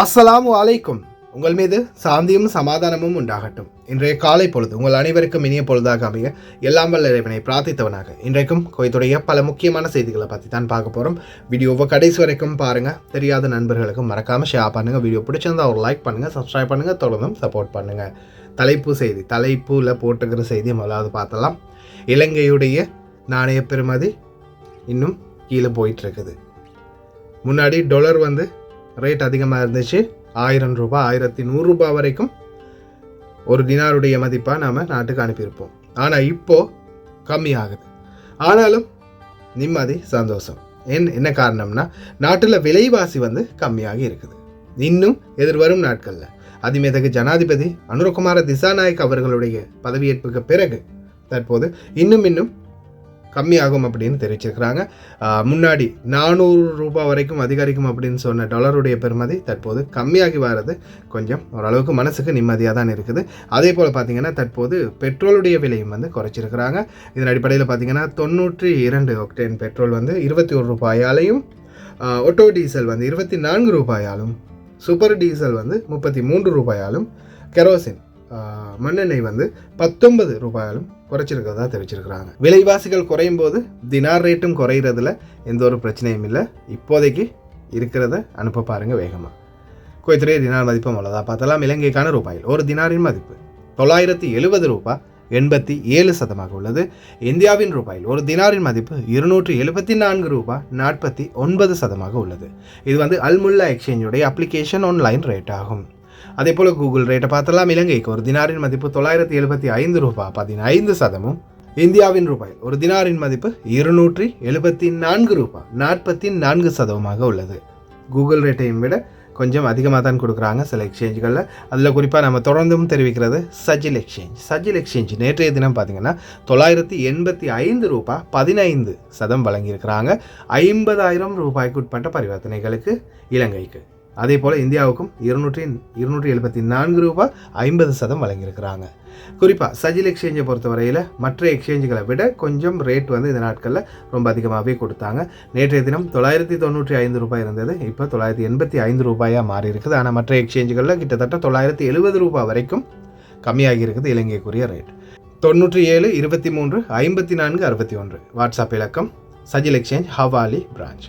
அஸ்ஸலாமு அலைக்கும். உங்கள் மீது சாந்தியும் சமாதானமும் உண்டாகட்டும். இன்றைய காலை பொழுது உங்கள் அனைவருக்கும் இனிய பொழுதாக அமைய எல்லாம் வல்ல இறைவனை பிரார்த்தித்தவனாக இன்றைக்கும் குவைத்துடைய பல முக்கியமான செய்திகளை பற்றி தான் பார்க்க போகிறோம். வீடியோவை கடைசி வரைக்கும் பாருங்கள். தெரியாத நண்பர்களுக்கும் மறக்காமல் ஷேர் பண்ணுங்கள். வீடியோ பிடிச்சிருந்தா ஒரு லைக் பண்ணுங்கள், சப்ஸ்கிரைப் பண்ணுங்கள், தொடர்ந்தும் சப்போர்ட் பண்ணுங்கள். தலைப்பில் போட்டுக்கிற செய்தி முதலாவது பார்த்தலாம். இலங்கையுடைய நாணய பெறுமதி இன்னும் கீழே போயிட்டுருக்குது. முன்னாடி டொலர் ரேட் அதிகமாக இருந்துச்சு. 1000 ரூபாய் 1100 ரூபாய் வரைக்கும் ஒரு தினாருடைய மதிப்பாக நாம் நாட்டுக்கு அனுப்பியிருப்போம். ஆனால் இப்போது கம்மியாகுது. ஆனாலும் நிம்மதி, சந்தோஷம். என்ன காரணம்னா, நாட்டில் விலைவாசி கம்மியாகி இருக்குது. இன்னும் எதிர்வரும் நாட்களில் அதிமேதகு ஜனாதிபதி அனுரகுமார திசாநாயக் அவர்களுடைய பதவியேற்புக்கு பிறகு தற்போது இன்னும் கம்மியாகும் அப்படின்னு தெரிவிச்சிருக்கிறாங்க. முன்னாடி 400 ரூபாய் வரைக்கும் அதிகரிக்கும் அப்படின்னு சொன்ன டாலருடைய பெறுமதி தற்போது கம்மியாகி வர்றது கொஞ்சம் ஓரளவுக்கு மனசுக்கு நிம்மதியாக தான் இருக்குது. அதே போல் பார்த்திங்கன்னா தற்போது பெட்ரோலுடைய விலையும் குறைச்சிருக்கிறாங்க. இதன் அடிப்படையில் பார்த்திங்கன்னா 92 ஒக்டேன் பெட்ரோல் 21 ரூபாயாலையும், ஆட்டோ டீசல் 24 ரூபாயாலும், சூப்பர் டீசல் 33 ரூபாயாலும், கெரோசின் மண்ணெண்ணெய் 19 ரூபாயாலும் குறைச்சிருக்கிறதா தெரிவிச்சிருக்கிறாங்க. விலைவாசிகள் குறையும் போது தினார் ரேட்டும் குறைகிறதுல எந்த ஒரு பிரச்சனையும் இல்லை. இப்போதைக்கு இருக்கிறத அனுப்ப பாருங்க வேகமாக. குவைத்துடைய தினார் மதிப்பு அவ்வளோதான் பார்த்தலாம். இலங்கைக்கான ரூபாயில் ஒரு தினாரின் மதிப்பு 970 ரூபாய் 87% உள்ளது. இந்தியாவின் ரூபாயில் ஒரு தினாரின் மதிப்பு 274 ரூபாய் 49% உள்ளது. இது அல்முல்லா எக்ஸ்சேஞ்சுடைய அப்ளிகேஷன் ஆன்லைன் ரேட் ஆகும். அதே போல் கூகுள் ரேட்டை பார்த்தலாம். இலங்கைக்கு ஒரு தினாரின் மதிப்பு 975 ரூபாய் 15%, இந்தியாவின் ரூபாய் ஒரு தினாரின் மதிப்பு 274 ரூபாய் 44% உள்ளது. கூகுள் ரேட்டையும் விட கொஞ்சம் அதிகமாக தான் கொடுக்குறாங்க சில எக்ஸ்சேஞ்சுகளில். அதில் குறிப்பாக நம்ம தொடர்ந்தும் தெரிவிக்கிறது சஜில் எக்ஸ்சேஞ்ச் நேற்றைய தினம் பார்த்திங்கன்னா 985 ரூபாய் 15% வழங்கியிருக்கிறாங்க. 50,000 ரூபாய்க்கு உட்பட்ட பரிவர்த்தனைகளுக்கு இலங்கைக்கு. அதே போல் இந்தியாவுக்கும் 274 ரூபாய் 50% வழங்கியிருக்கிறாங்க. குறிப்பாக சஜில் எக்ஸ்சேஞ்சை பொறுத்தவரையில் மற்ற எக்ஸ்சேஞ்சுகளை விட கொஞ்சம் ரேட் இந்த நாட்களில் ரொம்ப அதிகமாகவே கொடுத்தாங்க. நேற்றைய தினம் 995 ரூபாய் இருந்தது, இப்போ 985 ரூபாயாக மாறி இருக்குது. ஆனால் மற்ற எக்ஸ்சேஞ்சுகளில் கிட்டத்தட்ட 970 ரூபாய் வரைக்கும் கம்மியாகி இருக்குது இலங்கைக்குரிய ரேட். 97 23 54 61 வாட்ஸ்அப் இலக்கம் சஜில் எக்ஸ்சேஞ்ச் ஹவாலி பிரான்ச்.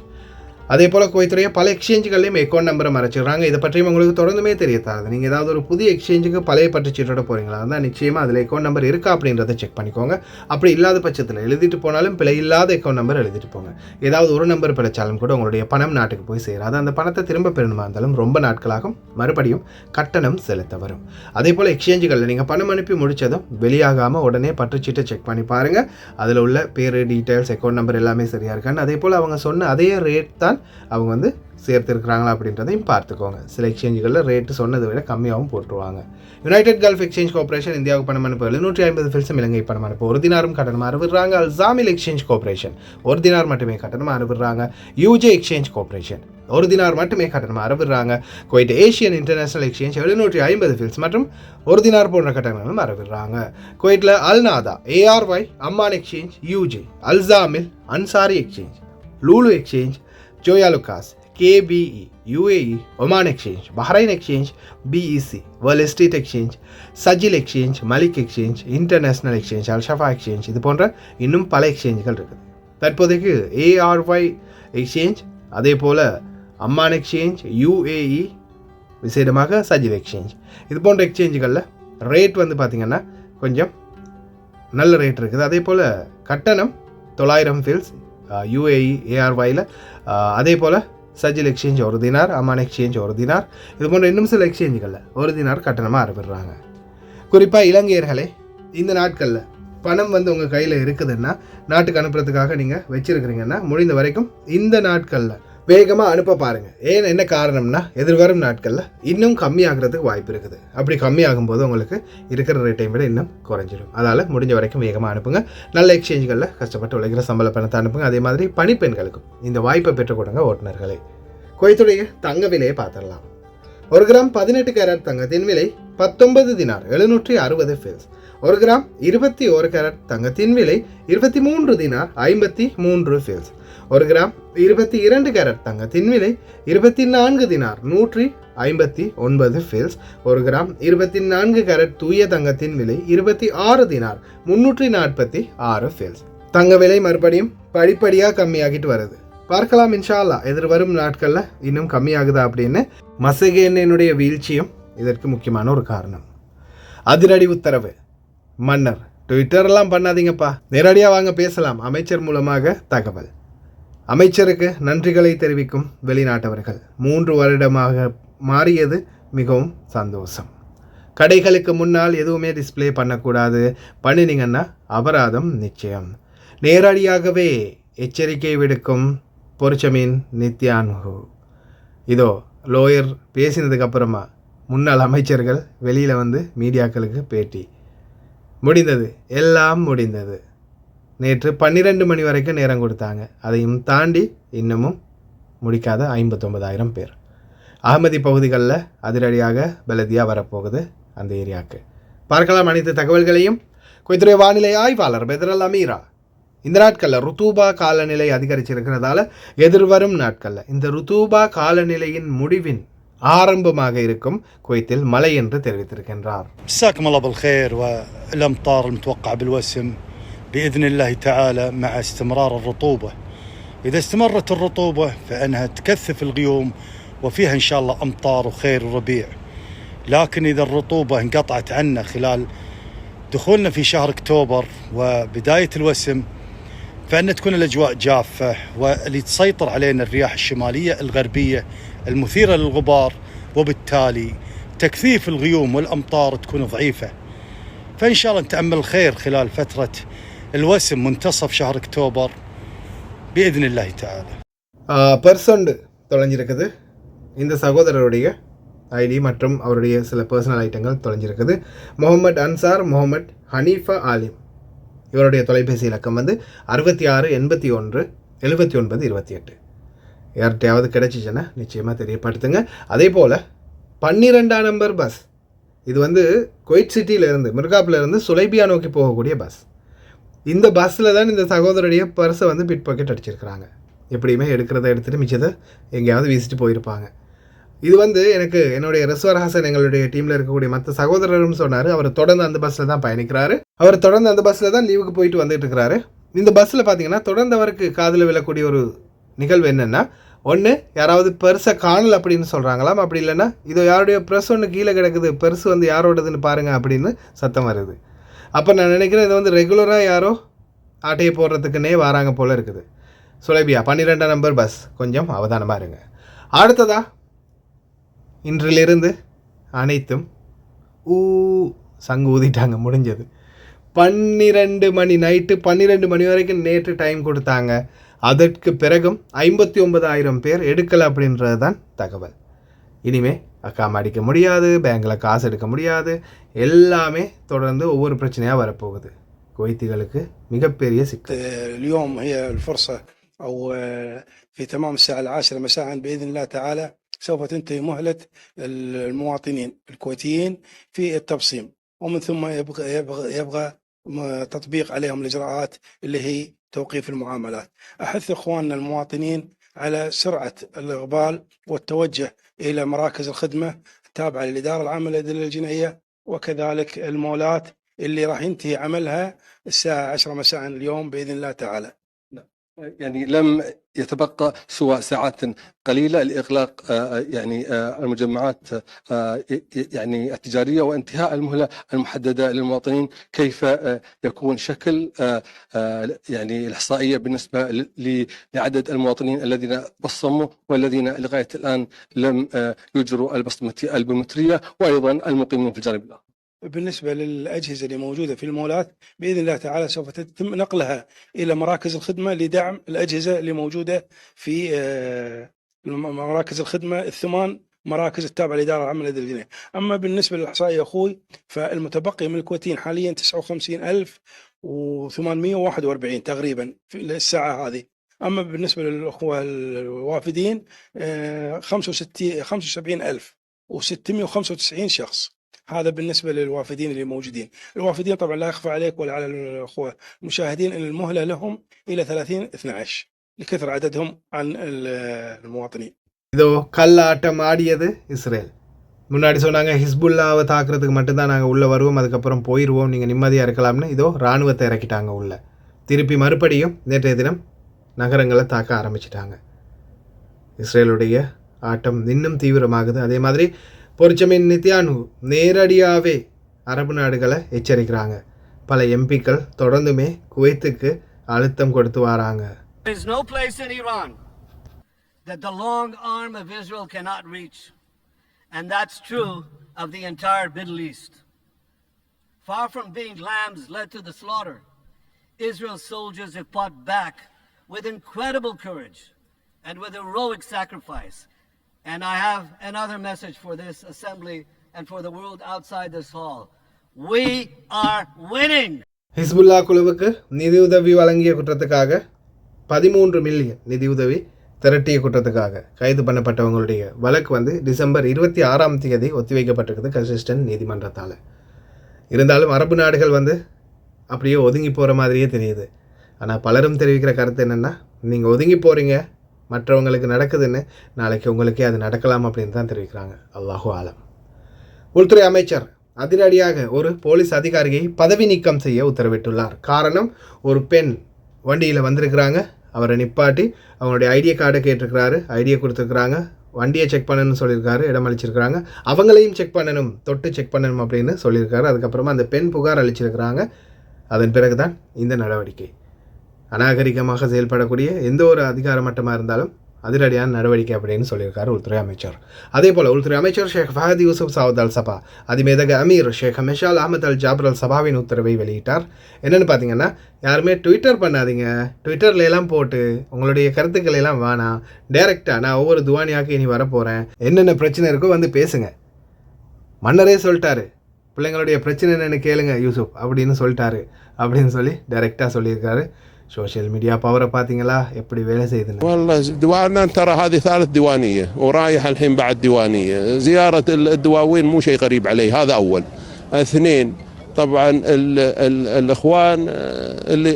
அதே போல் குவைத்துடைய பல எக்ஸ்சேஞ்சுகளையும் அக்கௌண்ட் நம்பரை மறைச்சிடுறாங்க. இதை பற்றியும் உங்களுக்கு தொடர்ந்துமே தெரியாது. நீங்கள் ஏதாவது ஒரு புதிய எக்ஸ்சேஞ்சுக்கு பழைய பற்று சீட்டோட போகிறீங்களா இருந்தால் நிச்சயமாக அதில் அக்கௌண்ட் நம்பர் இருக்கா அப்படின்றத செக் பண்ணிக்கோங்க. அப்படி இல்லாத பட்சத்தில் எழுதிட்டு போனாலும் பிழை இல்லாத அக்கௌண்ட் நம்பர் எழுதிட்டு போங்க. ஏதாவது ஒரு நம்பர் பிழைச்சாலும் கூட உங்களுடைய பணம் நாட்டுக்கு போய் சேராது. அந்த பணத்தை திரும்ப பெறணுமா இருந்தாலும் ரொம்ப நாட்களாகும், மறுபடியும் கட்டணம் செலுத்த வரும். அதே போல் எக்ஸ்சேஞ்சுகளில் நீங்கள் பணம் அனுப்பி முடித்ததும் வெளியாகாமல் உடனே பற்றுச்சீட்டை செக் பண்ணி பாருங்கள். அதில் உள்ள பேர், டீட்டெயில்ஸ், அக்கௌண்ட் நம்பர் எல்லாமே சரியாக இருக்கான்னு. அதே போல் அவங்க சொன்ன அதே ரேட் தான் அவங்க சேர்த்துருக்குறாங்களா அப்படின்றதையும் பார்த்துக்கோங்க. சில எக்ஸ்சேஞ்சுகளில் ரேட்டு சொன்னதை விட கம்மியாகவும் போட்டுருவாங்க. யுனைடெட் கல்ஃப் எக்ஸ்சேஞ்ச் கார்பரேஷன் இந்தியாவுக்கு பணம் அனுப்ப 750 ஃபில்ஸும் இலங்கை பணம் அனுப்ப ஒரு தினாரும் கட்டணமாக அனுப்பிடுறாங்க. அல்சாமில் எக்ஸ்சேஞ்ச் கார்பரேஷன் ஒரு தினார் மட்டுமே கட்டணமாக அனுப்பிடுறாங்க. யூஜே எக்ஸ்சேஞ்ச் கார்பரேஷன் ஒரு தினார் மட்டுமே கட்டணமாக அனுப்பிடுறாங்க. குவைட் ஏஷியன் இன்டர்நேஷனல் எக்ஸ்சேஞ்ச் 750 ஃபில்ஸ் மற்றும் ஒரு தினார் போன்ற கட்டணங்களும் அனுப்பிடுறாங்க. குவைட்டில் அல்நாதா, ARY, அம்மான் எக்ஸ்சேஞ்ச், யூஜே, அல்சாமில், Ansari exchange, Lulu exchange, Joyalukkas, KBE, UAE, Oman exchange, Bahrain exchange, BEC, world estate exchange, சஜில் exchange, Malik exchange, international exchange, அல்ஷஃபா எக்ஸ்சேஞ்ச், இது போன்ற இன்னும் பல எக்ஸ்சேஞ்சுகள் இருக்குது. தற்போதைக்கு ARY எக்ஸ்சேஞ்ச், அதே போல் அம்மான் எக்ஸ்சேஞ்ச், UAE, விசேடமாக சஜில் எக்ஸ்சேஞ்ச், இது போன்ற எக்ஸ்சேஞ்சுகளில் ரேட் பார்த்திங்கன்னா கொஞ்சம் நல்ல ரேட் இருக்குது. அதே போல் கட்டணம் 900 ஃபில்ஸ் UAE, ARYயில். அதே போல் சஜில் எக்ஸ்சேஞ்ச் ஒரு தினார், அம்மான் எக்ஸ்சேஞ்ச் ஒரு தினார், இது போன்ற இன்னும் சில எக்ஸ்சேஞ்சுகளில் ஒரு தினார் கட்டணமாக அனுப்பிடுறாங்க. குறிப்பாக இலங்கையர்களே, இந்த நாட்களில் பணம் உங்கள் கையில் இருக்குதுன்னா, நாட்டுக்கு அனுப்புறதுக்காக நீங்கள் வச்சுருக்கிறீங்கன்னா, முடிந்த வரைக்கும் இந்த நாட்களில் வேகமாக அனுப்ப பாருங்கள். என்ன காரணம்னா, எதிர்வரும் நாட்களில் இன்னும் கம்மியாகிறதுக்கு வாய்ப்பு இருக்குது. அப்படி கம்மியாகும் போது உங்களுக்கு இருக்கிற ரேட்டையும் விட இன்னும் குறைஞ்சிடும். அதால் முடிஞ்ச வரைக்கும் வேகமாக அனுப்புங்க. நல்ல எக்ஸ்சேஞ்சுகளில் கஷ்டப்பட்டு உழைக்கிற சம்பள பணத்தை அனுப்புங்க. அதே மாதிரி பணிப்பெண்களுக்கும் இந்த வாய்ப்பை பெற்றுக் கொடுங்க ஓட்டுநர்களே. குவைத்துடைய தங்க விலையை பார்த்துடலாம். 1 கிராம் 18 கேரட் தங்கத்தின் விலை 19 தினார் 760 ஃபில்ஸ். ஒரு கிராம் 21 கேரட் தங்கத்தின் விலை 23 தினார் 53 ஃபேல்ஸ். ஒரு கிராம் 22 கேரட் தங்கத்தின் விலை 24 தினார் 159 ஃபேல்ஸ். ஒரு கிராம் 24 கேரட் தூய தங்கத்தின் விலை 26 தினார் 346 ஃபேல்ஸ். தங்க விலை மறுபடியும் படிப்படியாக கம்மியாகிட்டு வருது. பார்க்கலாம் இன்ஷா அல்லாஹ் எதிர்வரும் நாட்களில் இன்னும் கம்மியாகுதா அப்படின்னு. மசகு எண்ணெயினுடைய வீழ்ச்சியும் இதற்கு முக்கியமான ஒரு காரணம். அதிரடி உத்தரவு. மன்னர் ட்விட்டர்லாம் பண்ணாதீங்கப்பா, நேரடியாக வாங்க பேசலாம். அமைச்சர் மூலமாக தகவல். அமைச்சருக்கு நன்றிகளை தெரிவிக்கும் வெளிநாட்டவர்கள். 3 வருடமாக மாறியது மிகவும் சந்தோஷம். கடைகளுக்கு முன்னால் எதுவுமே டிஸ்பிளே பண்ணக்கூடாது, பண்ணினீங்கன்னா அபராதம் நிச்சயம். நேரடியாகவே எச்சரிக்கை விடுக்கும் பொருச்சமீன் நித்யான்ஹு. இதோ லோயர் பேசினதுக்கு அப்புறமா முன்னாள் அமைச்சர்கள் வெளியில் வந்து மீடியாக்களுக்கு பேட்டி. முடிந்தது, எல்லாம் முடிந்தது. நேற்று 12 மணி வரைக்கும் நேரம் கொடுத்தாங்க. அதையும் தாண்டி இன்னமும் முடிக்காத 59,000 பேர். அகமதி பகுதிகளில் அதிரடியாக பலதியா வரப்போகுது அந்த ஏரியாவுக்கு. பார்க்கலாம் அனைத்து தகவல்களையும். குவைத்துறை வானிலை ஆய்வாளர் பெதரல் அமீரா இந்த நாட்களில் ருத்தூபா காலநிலை அதிகரிச்சிருக்கிறதால எதிர்வரும் நாட்களில் இந்த ருத்தூபா காலநிலையின் முடிவின் ஆரம்பமாக இருக்கும் குவைத்தில் மழை என்று தெரிவித்திருக்கின்றார். مساكم الله بالخير. والامطار المتوقعه بالوسم باذن الله تعالى مع استمرار الرطوبه. اذا استمرت الرطوبه فانها تكثف الغيوم وفيها ان شاء الله امطار وخير وربيع. لكن اذا الرطوبه انقطعت عنا خلال دخولنا في شهر اكتوبر وبدايه الوسم فأن تكون الأجواء جافة، واللي تسيطر علينا الرياح الشمالية الغربية المثيرة للغبار، وبالتالي تكثيف الغيوم والأمطار تكون ضعيفة. فإن شاء الله نتأمل خير خلال فترة الوسم منتصف شهر أكتوبر بإذن الله تعالى. பர்சன்ட் தொலைஞ்சிருக்குது. இந்த சகோதரருடைய ஐடி மற்றும் அவருடைய சில பர்சனல் ஐட்டங்கள் தொலைஞ்சிருக்குது. முகமது அன்சார் முகமது ஹனீஃபா ஆலிம் இவருடைய தொலைபேசி இலக்கம் வந்து 66 81 79 28. யார்கிட்டையாவது கிடைச்சிச்சுன்னா நிச்சயமாக தெரியப்படுத்துங்க. அதே போல் 12ஆம் நம்பர் பஸ், இது வந்து குவைட் சிட்டியிலேருந்து மிர்காப்லேருந்து சுலைபியா நோக்கி போகக்கூடிய பஸ். இந்த பஸ்ஸில் தான் இந்த சகோதரருடைய பர்ஸை வந்து பிட் பாக்கெட் அடிச்சிருக்கிறாங்க. எப்படியுமே எடுக்கிறத எடுத்துகிட்டு மிச்சத்தை எங்கேயாவது வீசிட்டு போயிருப்பாங்க. இது வந்து எனக்கு என்னுடைய ரிஸ்வர் ஹாசன் எங்களுடைய டீமில் இருக்கக்கூடிய மற்ற சகோதரரும் சொன்னார். அவர் தொடர்ந்து அந்த பஸ்ஸில் தான் பயணிக்கிறாரு. அவர் தொடர்ந்து அந்த பஸ்ஸில் தான் லீவுக்கு போயிட்டு வந்துட்டு இருக்கிறாரு. இந்த பஸ்ஸில் பார்த்தீங்கன்னா தொடர்ந்து அவருக்கு காதில் விழக்கூடிய ஒரு நிகழ்வு என்னென்னா, ஒன்று யாராவது பெருசை காணல் அப்படின்னு சொல்கிறாங்களாம். அப்படி இல்லைன்னா இதோ யாருடைய ப்ரெஸ் ஒன்று கீழே கிடக்குது, பெருசு வந்து யாரோடதுன்னு பாருங்கள் அப்படின்னு சத்தம் வருது. அப்போ நான் நினைக்கிறேன் இது வந்து ரெகுலராக யாரோ ஆட்டையை போடுறதுக்குன்னே வராங்க போல் இருக்குது. சுலைபியா 12ஆம் நம்பர் பஸ், கொஞ்சம் அவதானமாக இருங்க. அடுத்ததா இன்றிலிருந்து அனைத்தும் சங்கு ஊதிட்டாங்க, முடிஞ்சது. 12 மணி நைட்டு 12 மணி வரைக்கும் நேற்று டைம் கொடுத்தாங்க. அதற்கு பிறகும் 59,000 பேர் எடுக்கலை அப்படின்றது தான் தகவல். இனிமே அக்காம அடிக்க முடியாது, பேங்கில் காசு எடுக்க முடியாது, எல்லாமே தொடர்ந்து ஒவ்வொரு பிரச்சனையாக வரப்போகுது. குவைத்திகளுக்கு மிகப்பெரிய சிக்கல். اليوم هي الفرصة أو في تمام الساعة 10 مساء بإذن الله تعالى سوف تنتهي مهلة المواطنين الكويتيين في التبصيم، ومن ثم يبغى تطبيق عليهم الإجراءات اللي هي توقيف المعاملات. أحث إخواننا المواطنين على سرعة الإقبال والتوجه إلى مراكز الخدمة التابعة للإدارة العامة للأدلة الجنائية، وكذلك المولات اللي راح ينتهي عملها الساعة 10 مساء اليوم بإذن الله تعالى. يعني لم يتبقى سوى ساعات قليلة لإغلاق يعني المجمعات يعني التجارية وانتهاء المهلة المحددة للمواطنين. كيف يكون شكل يعني الإحصائية بالنسبة لعدد المواطنين الذين بصموا والذين لغاية الآن لم يجروا البصمة البيومترية، وأيضا المقيمين في الجانب الآخر. بالنسبة للأجهزة اللي موجودة في المولات بإذن الله تعالى سوف تتم نقلها إلى مراكز الخدمة لدعم الأجهزة اللي موجودة في مراكز الخدمة ال8 مراكز التابعة للإدارة العامة للأدلة الجنائية. أما بالنسبة للإحصائية يا أخوي فالمتبقي من الكويتيين حاليا 59,841 تقريبا في الساعة هذه. أما بالنسبة للأخوة الوافدين 75,695 شخص. هذا بالنسبة للوافدين اللي موجودين. الوافدين طبعا لا يخفى عليك ولا على الأخوة المشاهدين أن المهلة لهم إلى 30/12 لكثر عددهم عن المواطنين. இதோ கல்லாட்டம் ஆடியது இஸ்ரேல். முன்னாடி சொன்னாங்க ஹிஸ்புல்லாவை தாக்குறதுக்கு மட்டும்தான் நாங்கள் உள்ளே வருவோம், அதுக்கப்புறம் போயிடுவோம், நீங்கள் நிம்மதியாக இருக்கலாம்னு. இதோ இராணுவத்தை இறக்கிட்டாங்க உள்ள. திருப்பி மறுபடியும் நேற்றைய தினம் நகரங்களை தாக்க ஆரம்பிச்சிட்டாங்க. இஸ்ரேலுடைய ஆட்டம் இன்னும் தீவிரமாகுது. அதே மாதிரி பொரிச்சமின் நித்யானு நேரடியாகவே அரபு நாடுகளை எச்சரிக்கிறாங்க. பல எம்பிக்கள் தொடர்ந்துமே குவைத்துக்கு அழுத்தம் கொடுத்து வராங்க. There is no place in Iran that the long arm of Israel cannot reach. And that's true of the entire Middle East. Far from being lambs led to the slaughter, Israel's soldiers have fought back with incredible courage and with heroic sacrifice. And I have another message for this assembly and for the world outside this hall. We are winning! Hezbollah குழுவுக்கு நிதியுதவி வழங்கிய குற்றத்துக்காக 13 million நிதியுதவி திரட்டிய குற்றத்துக்காக கைது பண்ணப்பட்டவங்களுடைய வழக்கு December 26 ஒத்திவைக்கப்பட்டிருக்குது consistent நீதிமன்றத்தால். இருந்தாலும் அரபு நாடுகள் அப்படியே ஒதுங்கி போகிற மாதிரியே தெரியுது. ஆனால் பலரும் தெரிவிக்கிற கருத்து என்னென்னா, நீங்கள் ஒதுங்கி போகிறீங்க, மற்றவங்களுக்கு நடக்குதுன்னு, நாளைக்கு உங்களுக்கே அது நடக்கலாம் அப்படின்னு தான் தெரிவிக்கிறாங்க. அல்லாஹு ஆலம். உள்துறை அமைச்சர் அதிரடியாக ஒரு போலீஸ் அதிகாரியை பதவி நீக்கம் செய்ய உத்தரவிட்டுள்ளார். காரணம், ஒரு பெண் வண்டியில் வந்திருக்கிறாங்க, அவரை நிப்பாட்டி அவங்களுடைய ஐடியா கார்டை கேட்டிருக்கிறாரு, ஐடியா கொடுத்துருக்குறாங்க, வண்டியை செக் பண்ணணும்னு சொல்லியிருக்காரு, இடம் அளிச்சிருக்கிறாங்க, அவங்களையும் செக் பண்ணணும், தொட்டு செக் பண்ணணும் அப்படின்னு சொல்லியிருக்காரு. அதுக்கப்புறமா அந்த பெண் புகார் அளிச்சிருக்கிறாங்க. அதன் பிறகு தான் இந்த நடவடிக்கை. அநாகரிகமாக செயல்படக்கூடிய எந்த ஒரு அதிகார மட்டமாக இருந்தாலும் அதிரடியான நடவடிக்கை அப்படின்னு சொல்லியிருக்காரு உள்துறை அமைச்சர். அதே போல் உள்துறை அமைச்சர் ஷேக் ஃபஹத் யூசுப் சவுத் அல் சபா அதிமேதக அமீர் ஷேக் மிஷால் அஹமத் அல் ஜாபர் அல் சபாவின் உத்தரவை வெளியிட்டார். என்னென்னு பார்த்தீங்கன்னா, யாருமே ட்விட்டர் பண்ணாதீங்க, ட்விட்டர்ல எல்லாம் போட்டு உங்களுடைய கருத்துக்களை எல்லாம் வேணாம், டைரெக்டாக நான் ஒவ்வொரு துவானியாக்கு இனி வரப்போகிறேன், என்னென்ன பிரச்சனை இருக்கோ பேசுங்க. மன்னரே சொல்லிட்டாரு, பிள்ளைங்களுடைய பிரச்சனை என்னென்னு கேளுங்க யூசுப் அப்படின்னு சொல்லிட்டாரு அப்படின்னு சொல்லி டைரெக்டாக சொல்லியிருக்காரு. سوشيال ميديا باور باتينغلا يبدي ولا سيدنا. والله ديواننا ترى هذه ثالث ديوانيه ورايح الحين بعد ديوانيه. زياره الدواوين مو شيء غريب علي، هذا اول. اثنين، طبعا الاخوان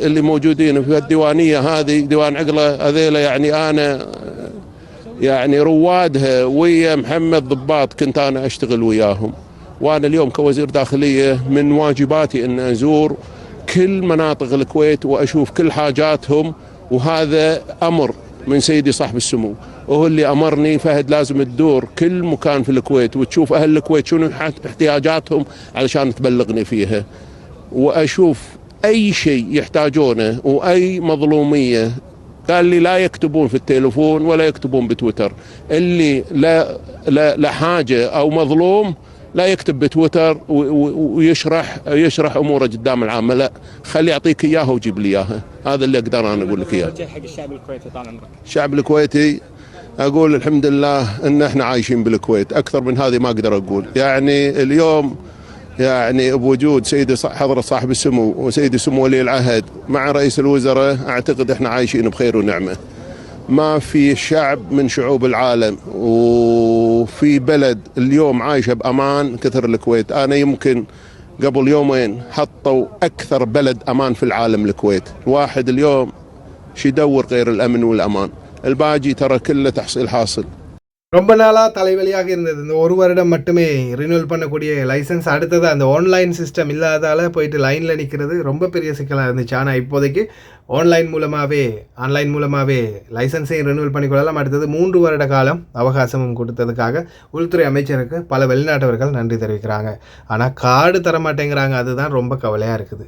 اللي موجودين في الديوانيه هذه ديوان عقله هذيلا، يعني انا يعني روادها ويا محمد ضباط كنت انا اشتغل وياهم، وانا اليوم كوزير داخليه من واجباتي ان ازور كل مناطق الكويت واشوف كل حاجاتهم، وهذا امر من سيدي صاحب السمو، وهو اللي امرني فهد لازم تدور كل مكان في الكويت وتشوف اهل الكويت شنو احتياجاتهم علشان تبلغني فيها، واشوف اي شيء يحتاجونه واي مظلوميه. قال لي لا يكتبون في التليفون ولا يكتبون بتويتر، اللي لا حاجه او مظلوم لا يكتب بتويتر ويشرح اموره قدام العامه، لا خلي يعطيك اياها وجيب لي اياها. هذا اللي اقدر انا اقول لك اياه. حق الشعب الكويتي طال عمرك. الشعب الكويتي اقول الحمد لله ان احنا عايشين بالكويت، اكثر من هذه ما اقدر اقول. يعني اليوم يعني بوجود سيدي حضرة صاحب السمو وسيدي سمو ولي العهد مع رئيس الوزراء، اعتقد احنا عايشين بخير ونعمه. ما في شعب من شعوب العالم وفي بلد اليوم عايشة بأمان كثر الكويت. أنا يمكن قبل يومين حطوا أكثر بلد أمان في العالم الكويت. الواحد اليوم شي يدور غير الأمن والأمان، الباقي ترى كله تحصيل حاصل. ரொம்ப நாளாக தலைவலியாக இருந்தது. இந்த ஒரு வருடம் மட்டுமே ரினியூவல் பண்ணக்கூடிய லைசன்ஸ், அடுத்தது அந்த ஆன்லைன் சிஸ்டம் இல்லாதால் போயிட்டு லைனில் நிற்கிறது ரொம்ப பெரிய சிக்கலாக இருந்துச்சு. ஆனால் இப்போதைக்கு ஆன்லைன் மூலமாகவே லைசன்ஸையும் ரினியூவல் பண்ணிக்கொள்ளலாம். அடுத்தது 3 வருட காலம் அவகாசமும் கொடுத்ததுக்காக உள்துறை அமைச்சருக்கு பல வெளிநாட்டவர்கள் நன்றி தெரிவிக்கிறாங்க. ஆனால் கார்டு தர மாட்டேங்கிறாங்க, அதுதான் ரொம்ப கவலையாக இருக்குது.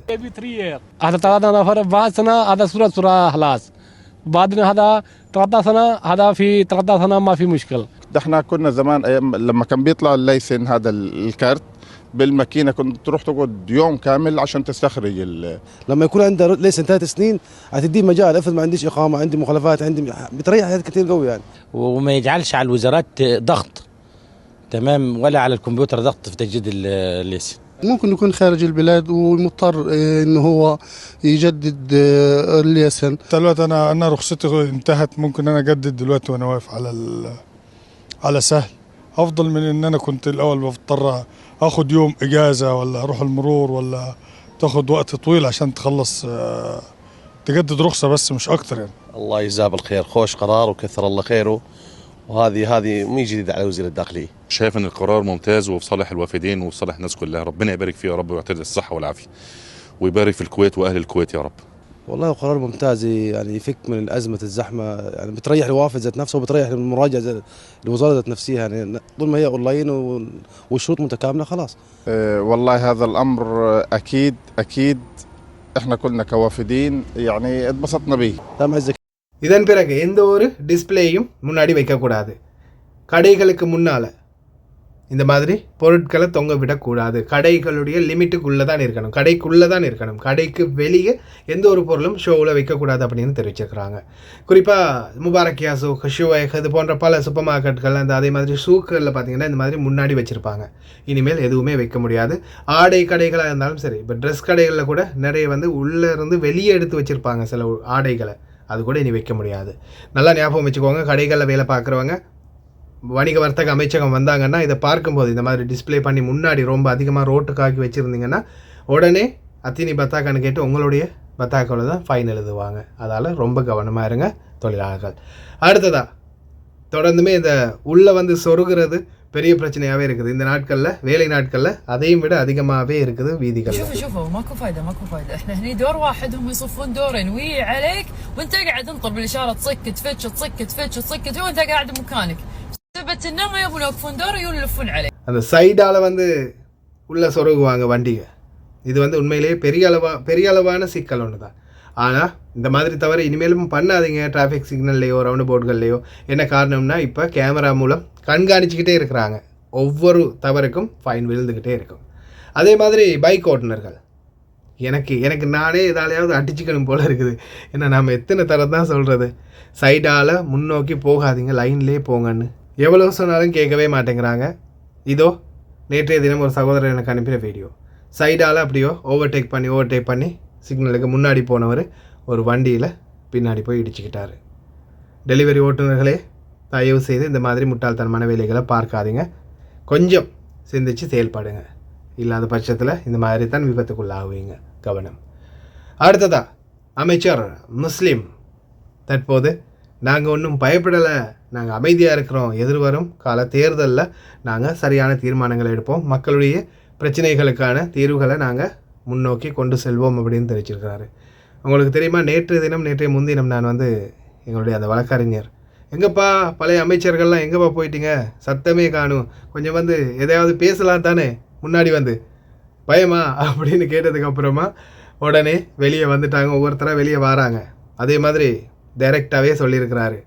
بعدين هذا 13 سنة، هذا في 13 سنة ما في مشكل. احنا كنا زمان ايام لما كان بيطلع الليسن هذا الكارت بالماكينه كنت تروح تقعد يوم كامل عشان تستخرج لما يكون عنده ليسن 3 سنين هتديه مجال، افرض ما عنديش اقامه، عندي مخالفات، عندي بتريح حاجات كثير قوي يعني. وما يجعلش على الوزارات ضغط، تمام، ولا على الكمبيوتر ضغط في تجديد الليسن. ممكن يكون خارج البلاد ومضطر انه هو يجدد الليسن. دلوقتي انا رخصتي انتهت، ممكن انا اجدد دلوقتي وانا واقف على سهل أفضل من إن أنا كنت الأول بضطر أخذ يوم إجازة ولا أروح المرور ولا تاخذ وقت طويل عشان تخلص تجدد رخصة بس مش أكتر يعني. الله يجزاه بالخير، خوش قرار وكثر الله خيره، وهذه مي جديدة على وزير الداخلية. شايف ان القرار ممتاز وفي صالح الوافدين وفي صالح الناس كلها، ربنا يبارك فيه يا رب ويعطيه الصحة والعافية ويبارك في الكويت واهل الكويت يا رب. والله قرار ممتاز، يعني يفك من أزمة الزحمة، يعني بتريح الوافد ذات نفسه وبتريح المراجعة الوزارة ذات نفسها، يعني طول ما هي أونلاين والشروط متكاملة خلاص. والله هذا الأمر أكيد احنا كلنا كوافدين يعني اتبسطنا به. இதன் பிறகு எந்த ஒரு டிஸ்பிளேயும் முன்னாடி வைக்கக்கூடாது. கடைகளுக்கு முன்னால் இந்த மாதிரி பொருட்களை தொங்க விடக்கூடாது. கடைகளுடைய லிமிட்டுக்குள்ளே தான் இருக்கணும், கடைக்குள்ளே தான் இருக்கணும். கடைக்கு வெளியே எந்த ஒரு பொருளும் ஷோவில் வைக்கக்கூடாது அப்படின்னு தெரிவிச்சிருக்கிறாங்க. குறிப்பாக முபாரக்கியா சூக், ஷுவைக், இது போன்ற பல சூப்பர் மார்க்கெட்டுகள் அதே மாதிரி சூக்குகளில் பார்த்திங்கன்னா இந்த மாதிரி முன்னாடி வச்சுருப்பாங்க. இனிமேல் எதுவுமே வைக்க முடியாது. ஆடை கடைகளாக இருந்தாலும் சரி, இப்போ ட்ரெஸ் கடைகளில் கூட நிறைய வந்து உள்ளே இருந்து வெளியே எடுத்து வச்சுருப்பாங்க சில ஆடைகளை, அது கூட இனி வைக்க முடியாது. நல்லா ஞாபகம் வச்சுக்கோங்க. கடைகளில் வேலை பார்க்குறவங்க, வணிக வர்த்தக அமைச்சகம் வந்தாங்கன்னா இதை பார்க்கும்போது இந்த மாதிரி டிஸ்பிளே பண்ணி முன்னாடி ரொம்ப அதிகமாக ரோட்டுக்காக்கி வச்சுருந்தீங்கன்னா உடனே அத்தினி பத்தாக்கான்னு கேட்டு உங்களுடைய பத்தாக்காவில் தான் ஃபைன் எழுதுவாங்க. அதால் ரொம்ப கவனமாக இருங்க தொழிலாளர்கள். அடுத்ததாக தொடர்ந்துமே இந்த உள்ளே வந்து சொருகிறது பெரிய பிரச்சனையாகவே இருக்குது இந்த நாட்களில், வேலை நாட்களில் அதையும் விட அதிகமாகவே இருக்குது வீதிகள். شوفوا ماكو فايدة احنا هني دور واحد هم يصفون دورين وي عليك وانت قاعد تنطر بالاشاره تصك تفتش وانت قاعد بمكانك. ثبت انهم ما يبون يوقفون دور يلفون عليك. அந்த சைடால வந்து உள்ள சொருகுவாங்க வண்டியை. இது வந்து உண்மையிலேயே பெரிய அளவான சிக்கல் ஒன்று தான். ஆனால் இந்த மாதிரி தவிர இனிமேலும் பண்ணாதீங்க. டிராஃபிக் சிக்னல்லையோ ரவுண்டு போர்டுகள்லையோ. என்ன காரணம்னா இப்போ கேமரா மூலம் கண்காணிச்சிக்கிட்டே இருக்கிறாங்க. ஒவ்வொரு தவறுக்கும் ஃபைன் விழுந்துக்கிட்டே இருக்கும். அதே மாதிரி பைக் ஓட்டுநர்கள், எனக்கு நானே எதாலையாவது அடிச்சுக்கணும் போல் இருக்குது. ஏன்னா நாம் எத்தனை தரம் தான் சொல்கிறது, சைடால் முன்னோக்கி போகாதீங்க, லைன்லேயே போங்கன்னு எவ்வளோ சொன்னாலும் கேட்கவே மாட்டேங்கிறாங்க. இதோ நேற்றைய தினம் ஒரு சகோதரர் எனக்கு அனுப்பின வீடியோ. சைடால் அப்படியோ ஓவர்டேக் பண்ணி சிக்னலுக்கு முன்னாடி போனவர் ஒரு வண்டியில் பின்னாடி போய் இடிச்சுக்கிட்டார். டெலிவரி ஓட்டுநர்களே, தயவு செய்து இந்த மாதிரி முட்டாள்தனமான வேலைகளை பார்க்காதீங்க. கொஞ்சம் சிந்திச்சு செயல்படுங்க. இல்லாத பட்சத்தில் இந்த மாதிரி தான் விபத்துக்குள்ளாகுவீங்க. கவனம். அடுத்ததாக அமைச்சர் முஸ்லீம் தற்போது நாங்கள் ஒன்றும் பயப்படலை, நாங்கள் அமைதியாக இருக்கிறோம், எதிர்வரும் கால தேர்தலில் நாங்கள் சரியான தீர்மானங்களை எடுப்போம், மக்களுடைய பிரச்சனைகளுக்கான தீர்வுகளை நாங்கள் முன்னோக்கி கொண்டு செல்வோம் அப்படின்னு தெரிவிச்சிருக்கிறாரு. உங்களுக்கு தெரியுமா, நேற்றைய முன்தினம் நான் வந்து எங்களுடைய அந்த வழக்கறிஞர், எங்கப்பா பழைய அமைச்சர்கள்லாம் எங்கப்பா போயிட்டீங்க, சத்தமே காணும், கொஞ்சம் வந்து எதையாவது பேசலாம் தானே முன்னாடி வந்து, பயமா அப்படின்னு கேட்டதுக்கப்புறமா உடனே வெளியே வந்துட்டாங்க. ஒவ்வொருத்தராக வெளியே வராங்க. அதே மாதிரி டைரெக்டாகவே சொல்லியிருக்கிறாரு,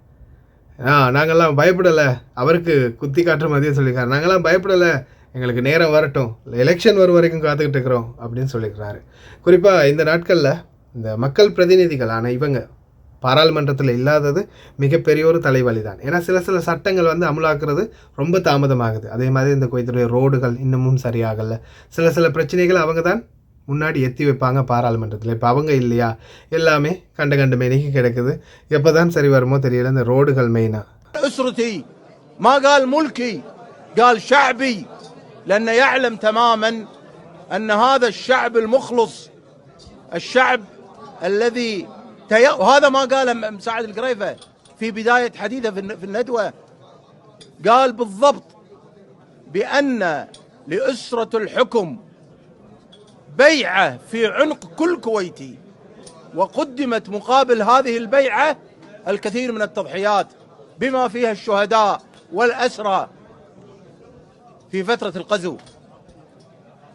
நாங்கள்லாம் பயப்படலை, அவருக்கு குத்தி காட்டுற மாதிரியே சொல்லியிருக்காரு, நாங்கள்லாம் பயப்படலை, எங்களுக்கு நேரம் வரட்டும், எலெக்ஷன் வரும் வரைக்கும் காத்துக்கிட்டு இருக்கிறோம் அப்படின்னு சொல்லியிருக்கிறாரு. குறிப்பாக இந்த நாட்களில் இந்த மக்கள் பிரதிநிதிகள் ஆனால் இவங்க பாராளுமன்றத்தில் இல்லாதது மிகப்பெரிய ஒரு தலைவலி தான். ஏன்னா சில சட்டங்கள் வந்து அமலாக்குறது ரொம்ப தாமதமாகுது. அதே மாதிரி இந்த குவைத்துடைய ரோடுகள் இன்னமும் சரியாகலை. சில பிரச்சனைகள் அவங்க தான் முன்னாடி எத்தி வைப்பாங்க பாராளுமன்றத்தில். இப்போ அவங்க இல்லையா, எல்லாமே கண்ட மேனிக்கு கிடக்குது. எப்போ தான் சரி வருமோ தெரியல இந்த ரோடுகள் மெயினாக. أسرتي ما قال ملكي قال شعبي لأنه يعلم تماما أن هذا الشعب المخلص، الشعب الذي وهذا ما قاله مساعد القريفة في بداية حديثه في الندوة. قال بالضبط بأن لأسرة الحكم بيعة في عنق كل كويتي، وقدمت مقابل هذه البيعة الكثير من التضحيات بما فيها الشهداء والأسرى في فترة الغزو.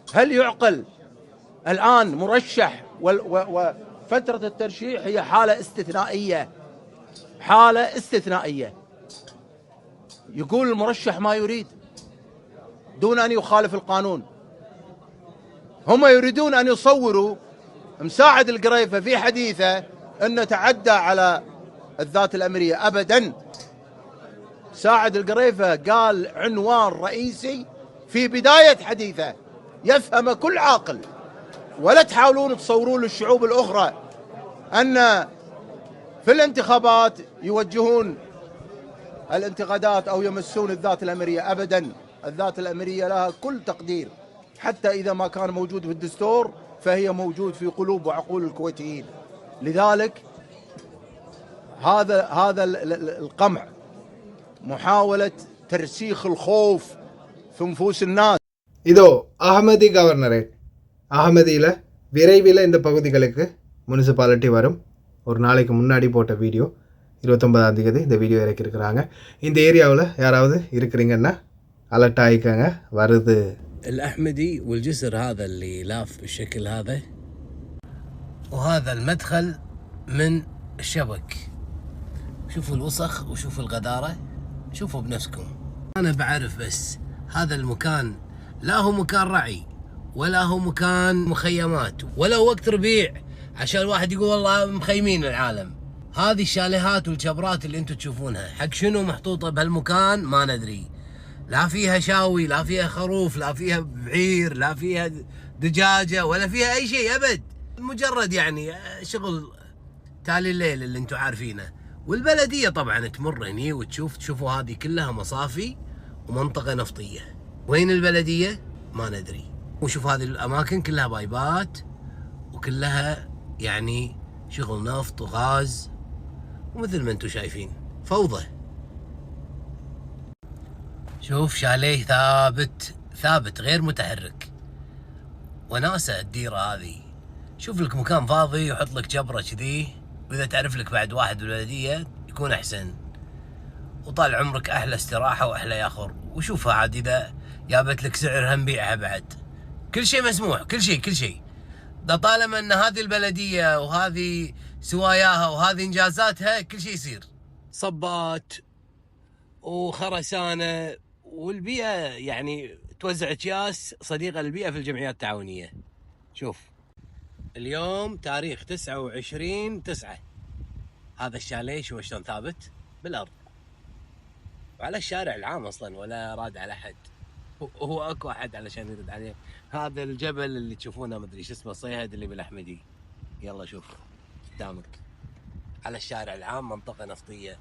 هل يعقل الآن مرشح وفترة الترشيح هي حالة استثنائية يقول المرشح ما يريد دون أن يخالف القانون؟ هم يريدون أن يصوروا مساعد القريفة في حديثه أنه تعدى على الذات الأمرية. أبدا، ساعد القريفة قال عنوان رئيسي في بداية حديثه يفهم كل عاقل، ولا تحاولون تصورون للشعوب الأخرى أن في الانتخابات يوجهون الانتقادات أو يمسون الذات الأميرية. أبدا، الذات الأميرية لها كل تقدير، حتى إذا ما كان موجود في الدستور فهي موجود في قلوب وعقول الكويتيين. لذلك هذا القمع، محاولة ترسيخ الخوف في نفوس الناس. இதோ அகமதி கவர்னரேட். அகமதியில் விரைவில் இந்த பகுதிகளுக்கு முனிசிபாலிட்டி வரும். ஒரு நாளைக்கு முன்னாடி போட்ட வீடியோ, 29ஆம் தேதி இந்த வீடியோ இறக்கியிருக்கிறாங்க. இந்த ஏரியாவில் யாராவது இருக்கிறீங்கன்னா அலர்ட் ஆகிக்கங்க, வருது. الأحمدي والجسر هذا اللي لاف بالشكل هذا، وهذا المدخل من الشبك. شوفوا الوسخ وشوفوا الغدارة، شوفوا بنفسكم. أنا بعرف بس هذا المكان لا هو مكان رعي ولا هو مكان مخيمات ولا وقت ربيع عشان الواحد يقول والله مخيمين العالم. هذه الشاليهات والجبرات اللي انتم تشوفونها حق شنو محطوطة بهالمكان ما ندري. لا فيها شاوي، لا فيها خروف، لا فيها بعير، لا فيها دجاجة، ولا فيها أي شيء أبد. مجرد يعني شغل تالي الليل اللي انتم عارفينه. والبلدية طبعا تمر هني تشوفوا هذه كلها مصافي ومنطقة نفطية. وين البلدية؟ ما ندري. وشوف هذه الأماكن كلها بايبات وكلها يعني شغل نفط وغاز، ومثل ما انتم شايفين فوضى. شوف شاليه ثابت غير متحرك، وناسة الديرة هذه. شوف لك مكان فاضي وحط لك جبرة كذي، وإذا تعرف لك بعد واحد بالبلدية يكون أحسن، وطال عمرك أحلى استراحة وأحلى ياخر. وشوفها عاد إذا جابت لك سعر هم بيعها بعد. كل شيء مسموح، كل شيء ده طالما أن هذه البلدية وهذه سواياها وهذه إنجازاتها كل شيء يصير. صبات وخرسانة، والبيئة يعني توزع أكياس صديقة للبيئة في الجمعيات التعاونية. شوف اليوم تاريخ 29/9، هذا الشاليه شو شلون ثابت بالأرض وعلى الشارع العام أصلا، ولا راد على أحد. هو أكو أحد علشان يرد عليه. هذا الجبل اللي تشوفونه مدري شو اسمه، صيهد، اللي بالأحمدي. يلا شوف قدامك على الشارع العام، منطقة نفطية.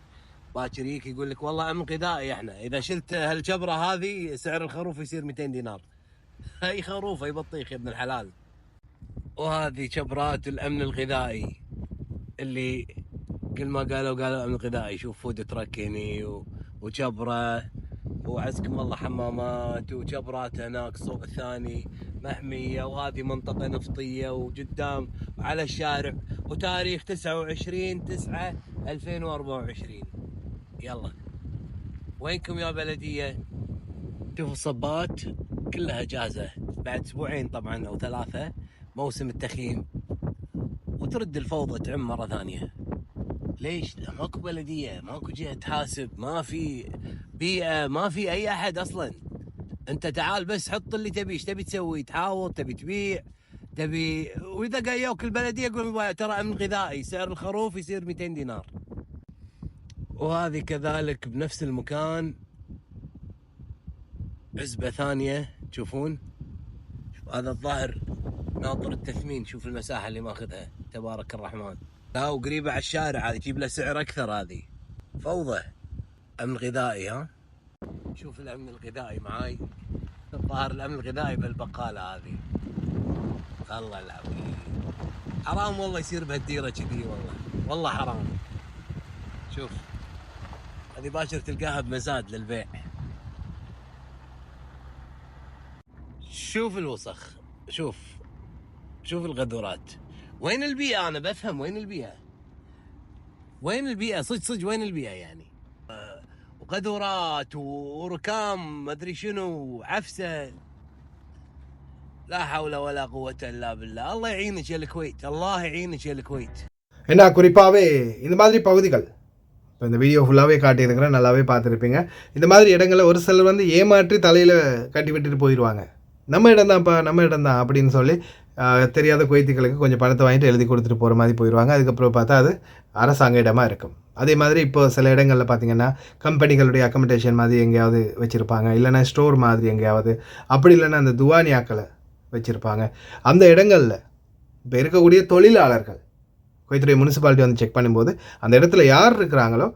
باكر يجيك يقول لك والله أمن غذائي، احنا إذا شلت هالجبرة هذه سعر الخروف يصير 200 دينار. أي خروف أي بطيخ يا ابن الحلال. وهذه جبرات الأمن الغذائي اللي كل ما قالوا أمن غذائي. شوف فود تراك هني وجبرة، وعزكم الله حمامات وجبرات هناك الصوب الثاني محمية، وهذه منطقة نفطية وقدام على الشارع. وتاريخ 29/9/2024. يلا وينكم يا بلدية؟ شوفوا الصبات كلها جاهزة، بعد أسبوعين طبعا أو 3 موسم التخييم، وترد الفوضى تعم مرة ثانية. ليش؟ ماكو بلدية، ماكو جهة تحاسب، ما في بيئة، ما في أي أحد أصلا. أنت تعال بس حط اللي تبيش، تبي تسوي، تحاول، تبي تبيع، تبي. وإذا قايوك البلدية يقول ترى أمن غذائي، سعر الخروف يصير 200 دينار. وهذه كذلك بنفس المكان عزبة ثانية تشوفون. شوف هذا الظاهر ناطر التثمين، شوف المساحة اللي ماخذها تبارك الرحمن. لا وقريبة على الشارع، هذه تجيب له سعر أكثر. هذه فوضى. أمن غذائي، ها شوف الأمن الغذائي معاي. الظاهر الأمن الغذائي بالبقالة هذه. الله العظيم حرام والله يصير بهالديرة كذي، والله حرام. شوف هذه باشر تلقاها بمزاد للبيع. شوف الوسخ، شوف الغدورات. وين البيئة؟ أنا بفهم وين البيئة؟ صدق وين البيئة يعني؟ وقدورات وركام مدري شنو، عفسة. لا حول ولا قوة إلا بالله. الله يعينك يا الكويت، الله يعينك يا الكويت. ஏன்னா குறிப்பாகவே இந்த மாதிரி பகுதிகள் இப்போ இந்த வீடியோ ஃபுல்லாகவே காட்டியிருக்கிறேன், நல்லாவே பார்த்துருப்பீங்க. இந்த மாதிரி இடங்களில் ஒரு சிலர் வந்து ஏமாற்றி தலையில் கட்டி விட்டுட்டு போயிடுவாங்க. நம்ம இடம் தான் அப்படின்னு சொல்லி தெரியாத குவைத்திகளுக்கு கொஞ்சம் பணத்தை வாங்கிட்டு எழுதி கொடுத்துட்டு போகிற மாதிரி போயிடுவாங்க. அதுக்கப்புறம் பார்த்தா அது அரசாங்க இடமாக இருக்கும். அதே மாதிரி இப்போ சில இடங்களில் பார்த்திங்கன்னா கம்பெனிகளுடைய அக்கமடேஷன் மாதிரி எங்கேயாவது வச்சுருப்பாங்க, இல்லைனா ஸ்டோர் மாதிரி எங்கேயாவது, அப்படி இல்லைன்னா அந்த துவானியாக்களை வச்சுருப்பாங்க. அந்த இடங்களில் இப்போ இருக்கக்கூடிய தொழிலாளர்கள் குவைத்துடைய முனிசிபாலிட்டி வந்து செக் பண்ணும்போது அந்த இடத்துல யார் இருக்கிறாங்களோ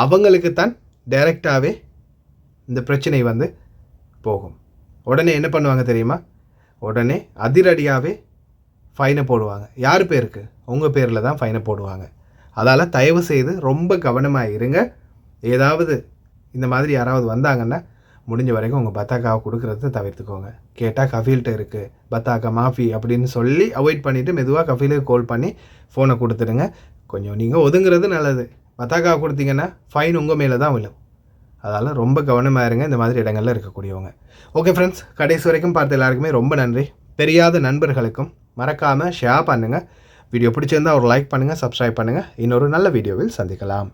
அவங்களுக்கு தான் டைரெக்டாகவே இந்த பிரச்சனை வந்து போகும். உடனே என்ன பண்ணுவாங்க தெரியுமா? உடனே அதிரடியாகவே ஃபைனை போடுவாங்க. யார் பேருக்கு? உங்கள் பேரில் தான் ஃபைனை போடுவாங்க. அதால் தயவு செய்து ரொம்ப கவனமாக இருங்க. ஏதாவது இந்த மாதிரி யாராவது வந்தாங்கன்னா முடிஞ்ச வரைக்கும் உங்கள் பத்தாக்காவை கொடுக்குறத தவிர்த்துக்கோங்க. கேட்டால் கஃபீல்கிட்ட இருக்குது, பத்தாக்கா மாஃபி அப்படின்னு சொல்லி அவாய்ட் பண்ணிவிட்டு மெதுவாக கஃபீலுக்கு கால் பண்ணி ஃபோனை கொடுத்துடுங்க. கொஞ்சம் நீங்கள் ஒதுங்குறது நல்லது. பத்தாக்காவை கொடுத்தீங்கன்னா ஃபைன் உங்கள் மேலே தான் விழும். அதால் ரொம்ப கவனமாக இருங்க இந்த மாதிரி இடங்களில் இருக்கக்கூடியவங்க. ஓகே ஃப்ரெண்ட்ஸ், கடைசி வரைக்கும் பார்த்த எல்லாருக்குமே ரொம்ப நன்றி. தெரியாத நண்பர்களுக்கும் மறக்காமல் ஷேர் பண்ணுங்கள். வீடியோ பிடிச்சிருந்தால் ஒரு லைக் பண்ணுங்கள், சப்ஸ்கிரைப் பண்ணுங்கள். இன்னொரு நல்ல வீடியோவில் சந்திக்கலாம்.